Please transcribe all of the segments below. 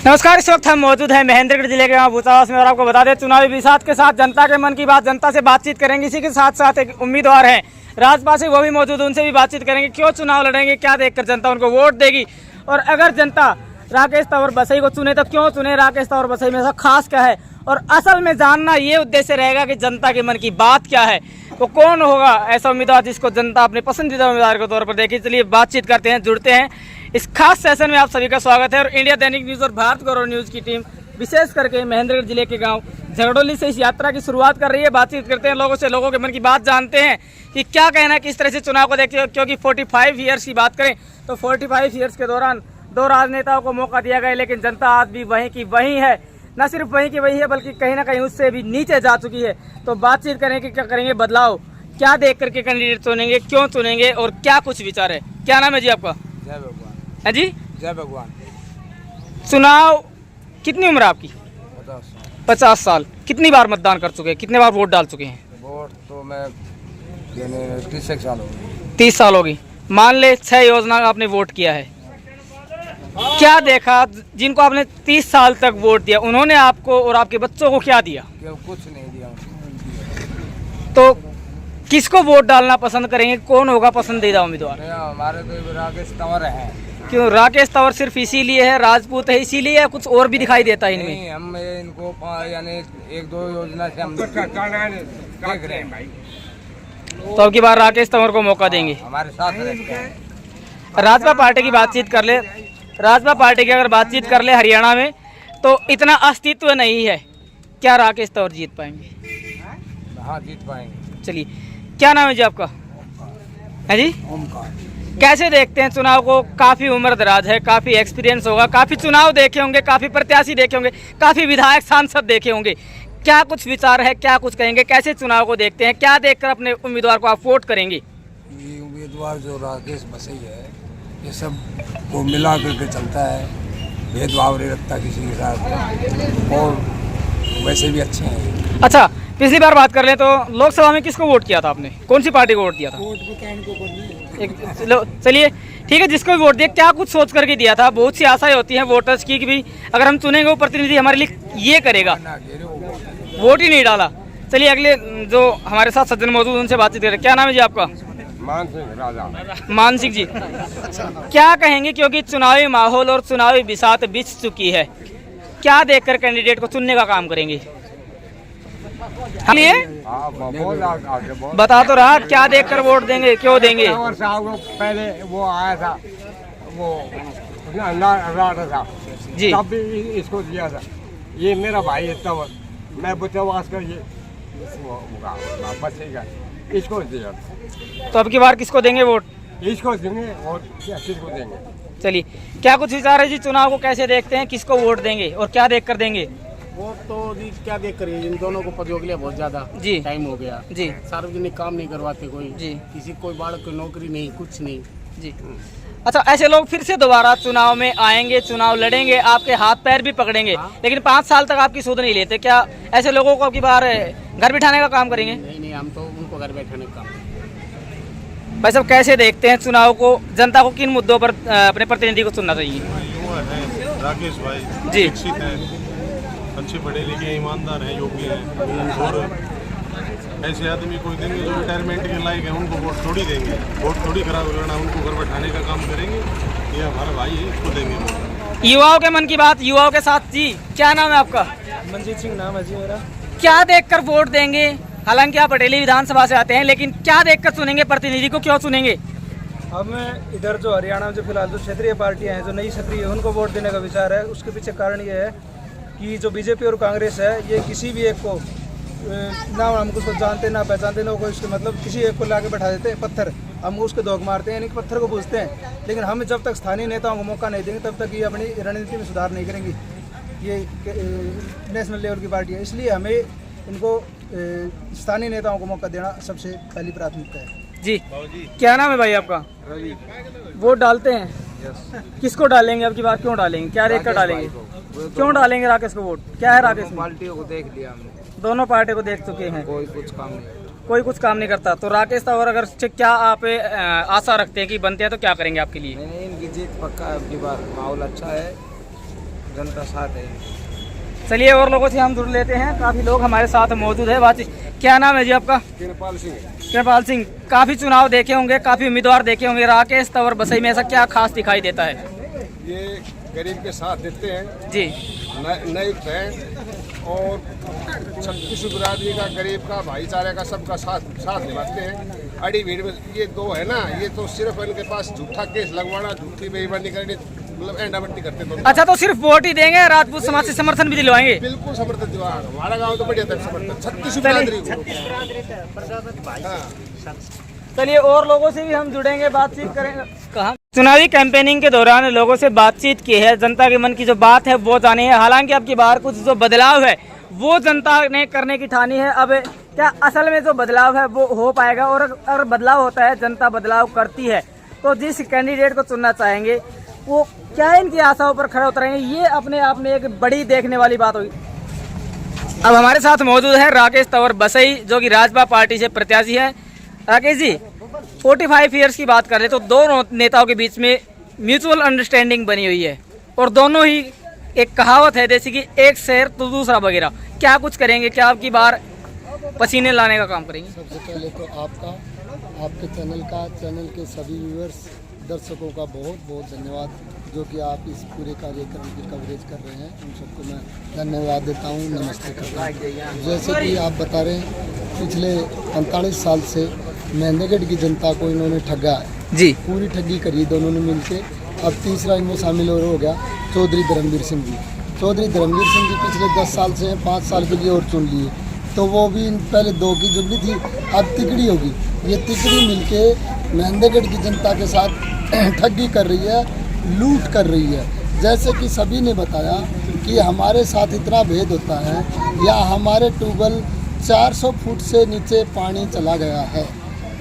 नमस्कार। इस वक्त हम मौजूद हैं महेंद्रगढ़ जिले के गांव भूसावास में और आपको बता दें चुनावी बिसात के साथ जनता के मन की बात, जनता से बातचीत करेंगे। इसी के साथ साथ एक उम्मीदवार हैं राजपा से, वो भी मौजूद, उनसे भी बातचीत करेंगे। क्यों चुनाव लड़ेंगे, क्या देखकर जनता उनको वोट देगी, और अगर जनता राकेश तंवर बसई को चुने तो क्यों चुने, राकेश तंवर बसई में ऐसा खास क्या है, और असल में जानना ये उद्देश्य रहेगा कि जनता के मन की बात क्या है। तो कौन होगा ऐसा उम्मीदवार जिसको जनता अपने पसंदीदा उम्मीदवार के तौर पर देखे। चलिए बातचीत करते हैं, जुड़ते हैं। इस खास सेशन में आप सभी का स्वागत है। और इंडिया दैनिक न्यूज़ और भारत गौरव न्यूज़ की टीम विशेष करके महेंद्रगढ़ जिले के गांव झगड़ोली से इस यात्रा की शुरुआत कर रही है। बातचीत करते हैं लोगों से, लोगों के मन की बात जानते हैं कि क्या कहना है, किस तरह से चुनाव को देखते हो। क्योंकि 45 ईयर्स की बात करें तो 45 ईयर्स के दौरान दो राजनेताओं को मौका दिया गया, लेकिन जनता आज भी वहीं की वहीं है। न सिर्फ वहीं की वही है बल्कि कहीं ना कहीं उससे भी नीचे जा चुकी है। तो बातचीत करेंगे, क्या करेंगे बदलाव, क्या देख करके कैंडिडेट चुनेंगे, क्यों चुनेंगे और क्या कुछ विचार है। क्या नाम है जी आपका? जय भगवान। है जी, जय भगवान। चुनाव कितनी उम्र है आपकी? 50 साल। कितनी बार मतदान कर चुके हैं, कितने बार वोट डाल चुके हैं? वोट तो मैं 30 साल हो गई। 30 साल होगी। मान ले 6 योजना का आपने वोट किया है, क्या देखा जिनको आपने 30 साल तक वोट दिया, उन्होंने आपको और आपके बच्चों को क्या दिया? क्यों कुछ नहीं दिया। तो किसको वोट डालना पसंद करेंगे, कौन होगा पसंदीदा उम्मीदवार? हमारे तो राकेश तंवर है। क्यों राकेश तंवर सिर्फ इसीलिए है, राजपूत है इसीलिए, या कुछ और भी दिखाई देता है इनमें? नहीं, हम इनको यानी 1-2 योजना से हम देख रहे हैं भाई। तो अब की बार राकेश तंवर को मौका देंगे, हमारे साथ रहते हैं। राजपा पार्टी की बातचीत कर ले, राजपा पार्टी की अगर बातचीत कर ले हरियाणा में तो इतना अस्तित्व नहीं है, क्या राकेश तंवर जीत पाएंगे? हाँ, जीत पाएंगे। चलिए, क्या नाम है जी आपका? है जी, ओमकार। कैसे देखते हैं चुनाव को? काफ़ी उम्र दराज है, काफ़ी एक्सपीरियंस होगा, काफ़ी चुनाव देखे होंगे, काफ़ी प्रत्याशी देखे होंगे, काफ़ी विधायक सांसद देखे होंगे। क्या कुछ विचार है, क्या कुछ कहेंगे, कैसे चुनाव को देखते हैं, क्या देखकर अपने उम्मीदवार को आप वोट करेंगे? ये उम्मीदवार जो राकेश बसई है, ये सब को मिला करके चलता है, भेदभाव नहीं रखता किसी के साथ, और वैसे भी अच्छे हैं। अच्छा, पिछली बार बात कर लें तो लोकसभा में किसको वोट किया था आपने, कौन सी पार्टी को वोट दिया था? चलिए ठीक है, जिसको भी वोट दिया क्या कुछ सोच करके दिया था? बहुत सी आशाएं होती हैं वोटर्स की कि भी अगर हम चुनेंगे वो प्रतिनिधि हमारे लिए ये करेगा, वोट ही नहीं डाला। चलिए अगले जो हमारे साथ सज्जन मौजूद उनसे बातचीत करें। क्या नाम है जी आपका? मान सिंह राजा। मान सिंह जी, क्या कहेंगे, क्योंकि चुनावी माहौल और चुनावी बिसात बीत चुकी है, क्या देखकर कैंडिडेट को चुनने का काम करेंगे? लिए बता तो रहा, क्या देखकर वोट देंगे, क्यों देंगे? पहले वो आया था, वो राणा था जी, तब भी इसको दिया था। ये मेरा भाई है तंवर, मैं बचावास कर ये बचेगा, इसको दिया। तो अब की बार किसको देंगे वोट? इसको देंगे और किसको देंगे। चलिए, क्या कुछ विचार है जी, चुनाव को कैसे देखते हैं, किसको वोट देंगे और क्या देखकर देंगे? वोट तो जी क्या देख करिए, इन दोनों को पदों के लिए बहुत ज्यादा जी टाइम हो गया जी, सार्वजनिक काम नहीं करवाते कोई जी, किसी कोई बालक को नौकरी नहीं, कुछ नहीं जी। अच्छा, ऐसे लोग फिर से दोबारा चुनाव में आएंगे, चुनाव लड़ेंगे, आपके हाथ पैर भी पकड़ेंगे, लेकिन 5 साल तक आपकी सुध नहीं लेते, क्या ऐसे लोगों को अब की बार घर बिठाने का काम करेंगे? नहीं, हम तो उनको घर बैठाने का काम। भाई साहब, कैसे देखते हैं चुनाव को, जनता को किन मुद्दों पर अपने प्रतिनिधि को चुनना चाहिए? युवा है राकेश भाई जी, शिक्षित है, अच्छे पढ़े लिखे, ईमानदार हैं, योग्य हैं, और ऐसे आदमी को देंगे जो रिटायरमेंट के लायक है, उनको वोट थोड़ी देंगे, वोट थोड़ी खराब करना, उनको घर बैठाने का काम करेंगे। ये हमारा भाई है, इसको देंगे वोट। युवाओं के मन की बात युवाओं के साथ। जी, क्या नाम है आपका? मनजीत सिंह नाम है जी मेरा। क्या देखकर वोट देंगे? हालांकि आप पटेली विधानसभा से आते हैं, लेकिन क्या देखकर चुनेंगे, प्रतिनिधि को क्यों चुनेंगे? अब मैं इधर जो हरियाणा में जो फिलहाल जो क्षेत्रीय पार्टियां हैं, जो नई सक्रिय है, उनको वोट देने का विचार है। उसके पीछे कारण ये है कि जो बीजेपी और कांग्रेस है, ये किसी भी एक को ना हम उसको जानते ना पहचानते, ना कोई उसके मतलब किसी एक को लाके बैठा देते हैं पत्थर, हम उसके धोख मारते हैं, यानी कि पत्थर को पूछते हैं। लेकिन हम जब तक स्थानीय नेताओं को मौका नहीं देंगे तब तक ये अपनी रणनीति में सुधार नहीं करेंगी। ये नेशनल लेवल की पार्टी है, इसलिए हमें इनको स्थानीय नेताओं को मौका देना सबसे पहली प्राथमिकता है। जी, क्या नाम है भाई आपका? रवि। वोट डालते हैं, किसको डालेंगे अब की बार, क्यों डालेंगे, क्या देखकर डालेंगे, क्यों डालेंगे राकेश को वोट? क्या है राकेश में? पार्टियों को देख लिया हमने, दोनों पार्टी को देख चुके हैं, कोई कुछ काम नहीं, कोई कुछ काम नहीं करता। तो राकेश तंवर अगर क्या आप आशा रखते हैं कि बनते हैं तो क्या करेंगे आपके लिए? नहीं, इनकी जीत पक्का है। अब की बार माहौल अच्छा है, जनता साथ है। चलिए और लोगों से हम जुड़ लेते हैं, काफी लोग हमारे साथ मौजूद है। बातचीत, क्या नाम है जी आपका? कृपाल सिंह। काफी चुनाव देखे होंगे, काफी उम्मीदवार देखे होंगे, राकेश तंवर बसई में ऐसा क्या खास दिखाई देता है? ये गरीब के साथ देते हैं जी, नए हैं और छत्तीस बिरादरी का, गरीब का, भाईचारे का, सबका साथ निभाते हैं। अड़ी भीड़ में ये दो है ना, ये तो सिर्फ इनके पास झूठा केस लगवाना, झूठी बेईमानी करनी, मतलब एंडामट्टी करते तो। अच्छा, तो सिर्फ वोट ही देंगे, राजपूत समाज से समर्थन भी दिलवाएंगे? बिल्कुल समर्थन दिलवा, हमारा गाँव तो बढ़िया था समर्थन, छत्तीस बिरादरी को। चलिए और लोगों से भी हम जुड़ेंगे, बातचीत करेंगे। कहाँ चुनावी कैंपेनिंग के दौरान लोगों से बातचीत की है, जनता के मन की जो बात है वो जानी है। हालांकि अब की बार कुछ जो बदलाव है वो जनता ने करने की ठानी है। अब क्या असल में जो बदलाव है वो हो पाएगा? और अगर बदलाव होता है, जनता बदलाव करती है, तो जिस कैंडिडेट को चुनना चाहेंगे वो क्या इनकी आशाओं पर खड़े उतरेंगे, ये अपने आप में एक बड़ी देखने वाली बात होगी। अब हमारे साथ मौजूद है राकेश तंवर बसई, जो कि राजपा पार्टी से प्रत्याशी है। राकेश जी, 45 ईयर्स की बात कर रहे तो दोनों नेताओं के बीच में म्यूचुअल अंडरस्टैंडिंग बनी हुई है और दोनों ही, एक कहावत है जैसे कि एक शेर तो दूसरा वगैरह, क्या कुछ करेंगे? क्या आपकी बार पसीने लाने का काम करेंगे? सबसे पहले तो आपके चैनल के सभी व्यूअर्स, दर्शकों का बहुत बहुत धन्यवाद, जो कि आप इस पूरे कार्यक्रम की कवरेज कर रहे हैं। उन सबको मैं धन्यवाद देता हूँ, नमस्ते करता हूँ। जैसे कि आप बता रहे हैं, पिछले 45 साल से महेंद्रगढ़ की जनता को इन्होंने ठगा है जी, पूरी ठगी करी दोनों ने मिलके। अब तीसरा इनमें शामिल हो गया चौधरी धर्मवीर सिंह जी। चौधरी धर्मवीर सिंह जी पिछले 10 साल से 5 साल के लिए और चुन लिए, तो वो भी पहले 2 की जुगली थी, अब तिकड़ी होगी। ये तिकड़ी मिलके महेंद्रगढ़ की जनता के साथ ठगी कर रही है, लूट कर रही है। जैसे कि सभी ने बताया कि हमारे साथ इतना भेद होता है, या हमारे ट्यूबवेल 400 फुट से नीचे पानी चला गया है,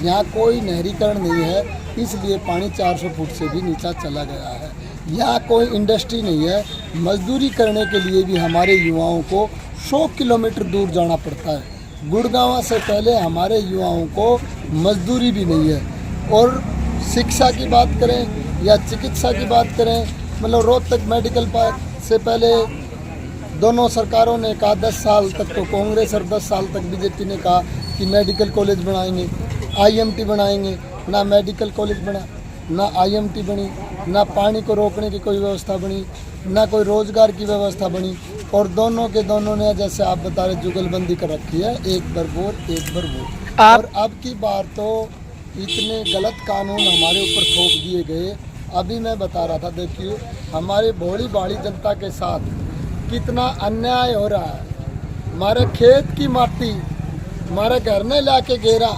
यहाँ कोई नहरीकरण नहीं है, इसलिए पानी 400 फुट से भी नीचा चला गया है। यहाँ कोई इंडस्ट्री नहीं है, मजदूरी करने के लिए भी हमारे युवाओं को 100 किलोमीटर दूर जाना पड़ता है। गुड़गांव से पहले हमारे युवाओं को मजदूरी भी नहीं है। और शिक्षा की बात करें या चिकित्सा की बात करें, मतलब रोहतक मेडिकल पार्क से पहले दोनों सरकारों ने कहा 10 साल तक, तो कांग्रेस और 10 साल तक बीजेपी ने कहा कि मेडिकल कॉलेज बनाएंगे, IMT बनाएंगे, ना मेडिकल कॉलेज बना, ना IMT बनी, ना पानी को रोकने की कोई व्यवस्था बनी, ना कोई रोजगार की व्यवस्था बनी। और दोनों ने, जैसे आप बता रहे, जुगलबंदी कर रखी है, एक बार वोट एक बार वोट। और अब की बार तो इतने गलत कानून हमारे ऊपर थोप दिए गए। अभी मैं बता रहा था, देखिए हमारे भोली भाली जनता के साथ कितना अन्याय हो रहा है। हमारे खेत की माटी हमारे घर में लाके घेरा,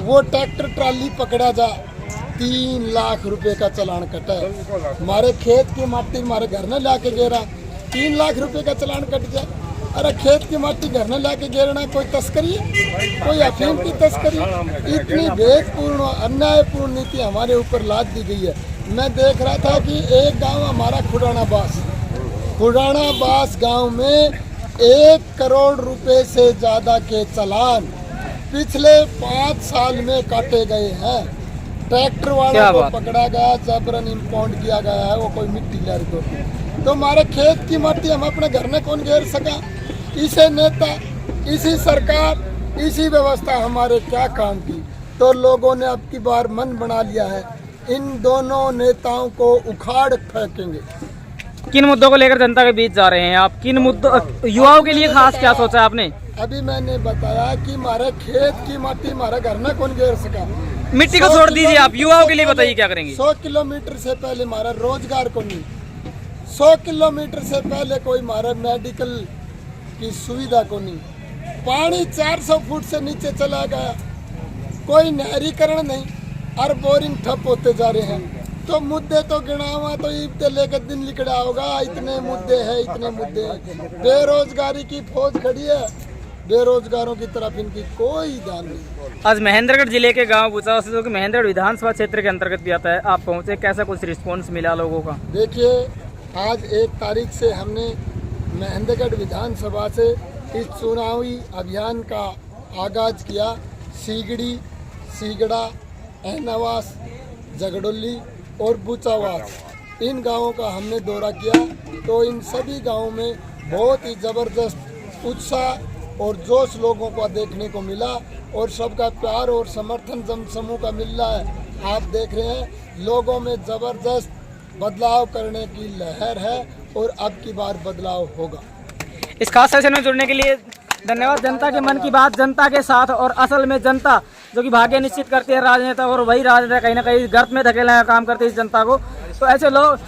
वो ट्रैक्टर ट्राली पकड़ा जा, 3 लाख रुपए का चालान कटा है। हमारे खेत की माटी हमारे घर में लाके घेरा, 3 लाख रुपए का चालान कट जाए। अरे खेत की माटी घर में लाके घेरना कोई तस्करी है? कोई अफीम की तस्करी? इतनी भेदपूर्ण अन्यायपूर्ण नीति हमारे ऊपर लाद दी गई है। मैं देख रहा था कि एक गांव हमारा खुराना बास गांव में 1 करोड़ रुपए से ज़्यादा के चालान पिछले 5 साल में काटे गए हैं। ट्रैक्टर वालों को पकड़ा गया, जबरन इम्पाउंड किया गया है, वो कोई मिट्टी ला रही थी। तो हमारे खेत की मिट्टी हम अपने घर में कौन घेर सका? इसे नेता, इसी सरकार, इसी व्यवस्था हमारे क्या काम की? तो लोगों ने अब की बार मन बना लिया है, इन दोनों नेताओं को उखाड़ फेंकेंगे। किन मुद्दों को लेकर जनता के बीच जा रहे हैं आप? किन मुद्दों, युवाओं के लिए खास क्या सोचा है आपने? अभी मैंने बताया कि हमारे खेत की मिट्टी हमारे घर में कौन घेर सका? मिट्टी को छोड़ दीजिए, आप युवाओं के लिए बताइए क्या करेंगे? 100 किलोमीटर से पहले हमारा रोजगार को नहीं, 100 किलोमीटर से पहले कोई हमारा मेडिकल की सुविधा को नहीं, पानी 400 फुट से नीचे चला गया, कोई नहरीकरण नहीं, और बोरिंग ठप होते जा रहे हैं। तो मुद्दे तो गिना हुआ तो ईद लेकर दिन लिखड़ा होगा, इतने मुद्दे हैं, इतने मुद्दे हैं। बेरोजगारी की फौज खड़ी है, बेरोजगारों की तरफ इनकी कोई ध्यान नहीं। आज महेंद्रगढ़ जिले के गांव बुचाव से, जो कि महेंद्रगढ़ विधानसभा क्षेत्र के अंतर्गत भी आता है, आप पहुंचे, कैसा कुछ रिस्पॉन्स मिला लोगों का? देखिए, आज 1 तारीख से हमने महेंद्रगढ़ विधानसभा से इस चुनावी अभियान का आगाज किया। सीगड़ी, सीगड़ा, अहनावास, झगड़ोली और बुचावास, इन गांवों का हमने दौरा किया। तो इन सभी गाँव में बहुत ही ज़बरदस्त उत्साह और जोश लोगों को देखने को मिला और सबका प्यार और समर्थन जनसमूह का मिल रहा है। आप देख रहे हैं लोगों में ज़बरदस्त बदलाव करने की लहर है और अब की बार बदलाव होगा। इस खास सेशन में जुड़ने के लिए धन्यवाद। जनता के मन की बात जनता के साथ, और असल में जनता जो कि भाग्य निश्चित करती है राजनेता, और वही राजनेता कहीं ना कहीं गर्त में धकेलने का काम करते हैं इस जनता को। तो ऐसे लोग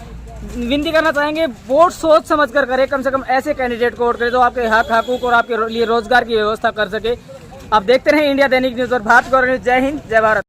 विनती करना चाहेंगे, वोट सोच समझ कर करें, कम से कम ऐसे कैंडिडेट को वोट करें जो आपके हक हकूक और आपके लिए रोजगार की व्यवस्था कर सके। आप देखते रहें इंडिया दैनिक न्यूज़ और भारत गौरव न्यूज़। जय हिंद, जय भारत।